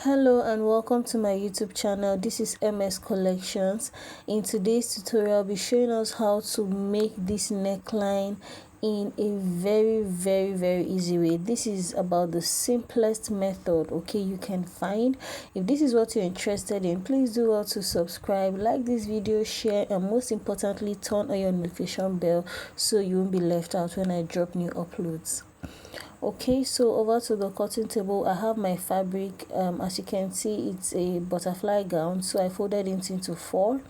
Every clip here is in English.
Hello and welcome to my YouTube channel. This is MS Collections. In today's tutorial, I'll be showing us how to make this neckline in a very easy way. This is about the simplest method you can find. If this is what you're interested in, please do well to subscribe, like this video, share, and most importantly turn on your notification bell so you won't be left out when I drop new uploads. Okay, so over to the cutting table. I have my fabric. As you can see, it's a butterfly gown, so I folded it into 4,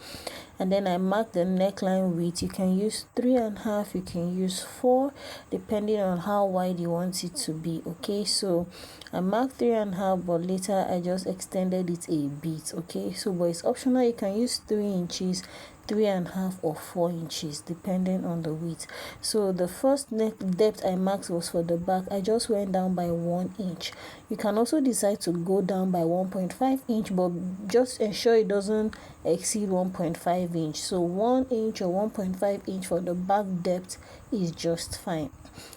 and then I marked the neckline width. You can use 3.5, you can use 4, depending on how wide you want it to be. Okay, so I marked 3.5, but later I just extended it a bit. Okay, so but it's optional. You can use 3 inches, 3.5, or 4 inches, depending on the width. So the first neck depth I marked was for the back. I just went down by 1 inch. You can also decide to go down by 1.5 inch, but just ensure it doesn't exceed 1.5 inch. So 1 inch or 1.5 inch for the back depth is just fine.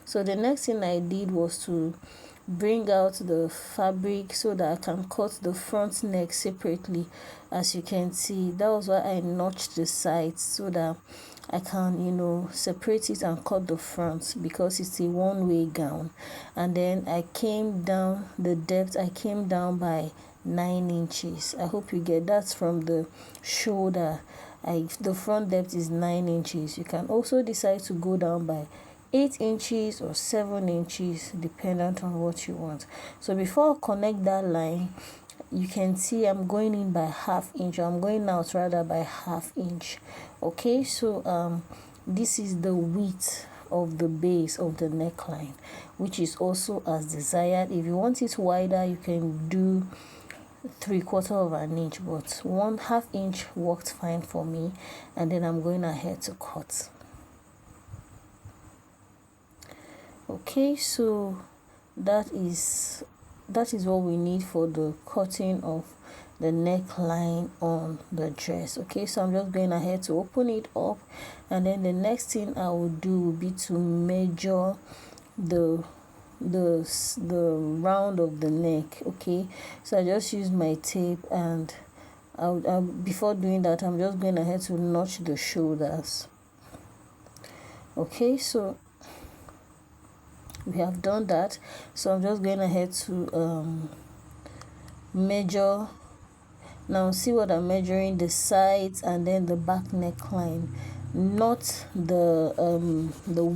So the next thing I did was to bring out the fabric so that I can cut the front neck separately. As you can see, that was why I notched the sides so that I can separate it and cut the front, because it's a one-way gown. And then I came down the depth. I came down by 9 inches. I hope you get that from the shoulder. The front depth is 9 inches. You can also decide to go down by 8 inches or 7 inches, dependent on what you want. So before I connect that line, you can see I'm going in by 1/2 inch. I'm going out rather by 1/2 inch. Okay, so this is the width of the base of the neckline, which is also as desired. If you want it wider, you can do 3/4 of an inch, but 1/2 inch worked fine for me. And then I'm going ahead to cut. Okay, so that is what we need for the cutting of the neckline on the dress. Okay, so I'm just going ahead to open it up, and then the next thing I will do will be to measure the round of the neck. Okay, so I just use my tape, and before doing that, I'm just going ahead to notch the shoulders. Okay, so we have done that. So I'm just going ahead to measure. Now see what I'm measuring: the sides and then the back neckline, not the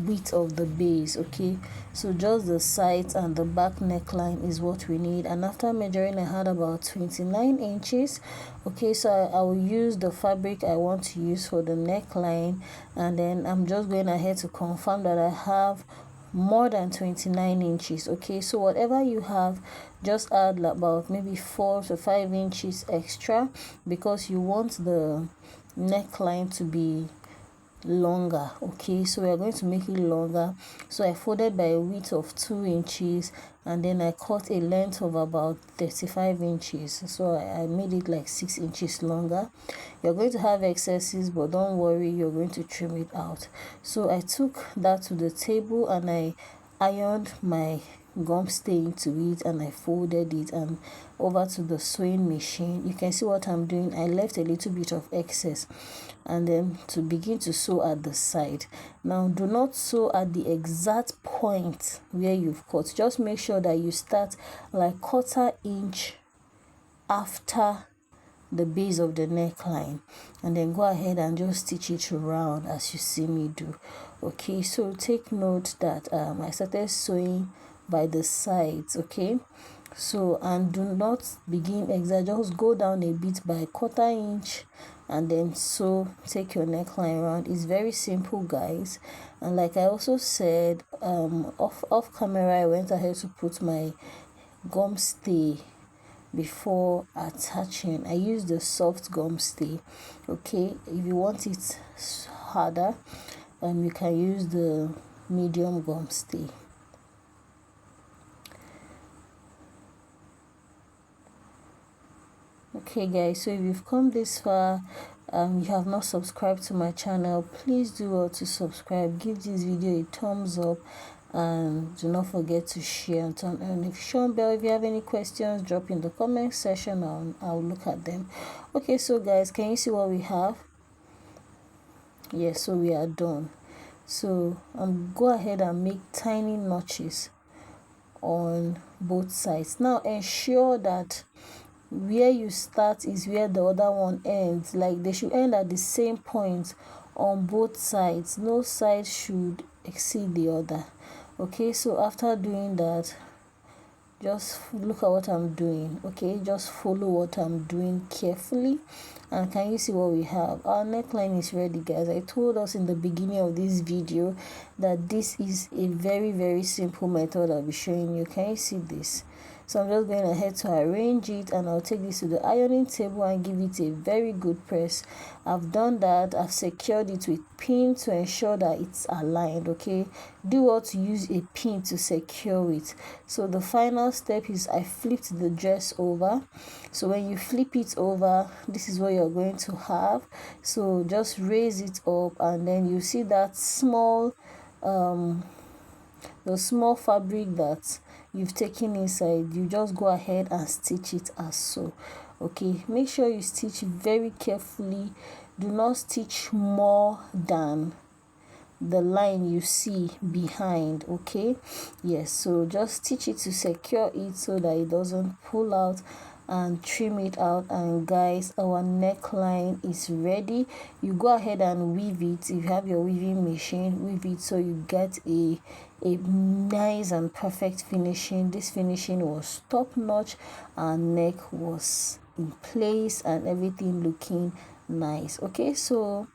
width of the base. Okay, so just the sides and the back neckline is what we need. And after measuring, I had about 29 inches. Okay, so I will use the fabric I want to use for the neckline, and then I'm just going ahead to confirm that I have more than 29 inches. Okay, so whatever you have, just add about maybe 4 to 5 inches extra, because you want the neckline to be longer. Okay, so we are going to make it longer. So I folded by a width of 2 inches, and then I cut a length of about 35 inches. So I made it like 6 inches longer. You're going to have excesses, but don't worry, you're going to trim it out. So I took that to the table, and I ironed my gum stay into it, and I folded it and over to the sewing machine. You can see what I'm doing. I left a little bit of excess, and then to begin to sew at the side. Now do not sew at the exact point where you've cut. Just make sure that you start like 1/4 inch after the base of the neckline, and then go ahead and just stitch it around as you see me do. Okay, so take note that I started sewing by the sides. Okay, so and do not begin exact, just go down a bit by 1/4 inch, and then sew, take your neckline around. It's very simple, guys. And like I also said, off camera, I went ahead to put my gum stay before attaching. I use the soft gum stay. Okay, if you want it harder, you can use the medium gum stay. Okay guys, so if you've come this far, you have not subscribed to my channel, please do well to subscribe. Give this video a thumbs up, and do not forget to share and turn on the notification bell. If you have any questions, drop in the comment section and I'll look at them. Okay, so guys, can you see what we have? Yes, so we are done. So go ahead and make tiny notches on both sides. Now ensure that where you start is where the other one ends, like they should end at the same point on both sides. No side should exceed the other. Okay, so after doing that, just look at what I'm doing. Okay, just follow what I'm doing carefully. And can you see what we have? Our neckline is ready, guys. I told us in the beginning of this video that this is a very simple method I'll be showing you. Can you see this? So I'm just going ahead to arrange it, and I'll take this to the ironing table and give it a very good press. I've done that. I've secured it with pin to ensure that it's aligned. Okay, do what, use a pin to secure it. So the final step is I flipped the dress over. So when you flip it over, this is what you're going to have. So just raise it up, and then you see that small the small fabric that you've taken inside. You just go ahead and stitch it as so. Okay, make sure you stitch very carefully. Do not stitch more than the line you see behind. Okay, yes, so just stitch it to secure it so that it doesn't pull out, and trim it out. And guys, our neckline is ready. You go ahead and weave it. If you have your weaving machine, weave it so you get a nice and perfect finishing. This finishing was top notch, and neck was in place and everything looking nice. Okay, so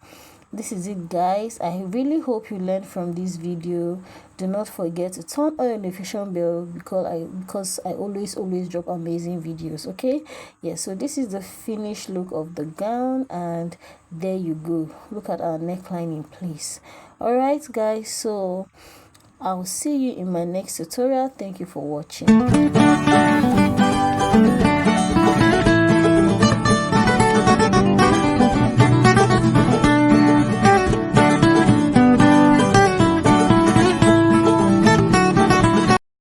this is it, guys. I really hope you learned from this video. Do not forget to turn on your notification bell because I always drop amazing videos. Okay, yeah, so this is the finished look of the gown, and there you go. Look at our neckline in place. All right, guys, so I'll see you in my next tutorial. Thank you for watching.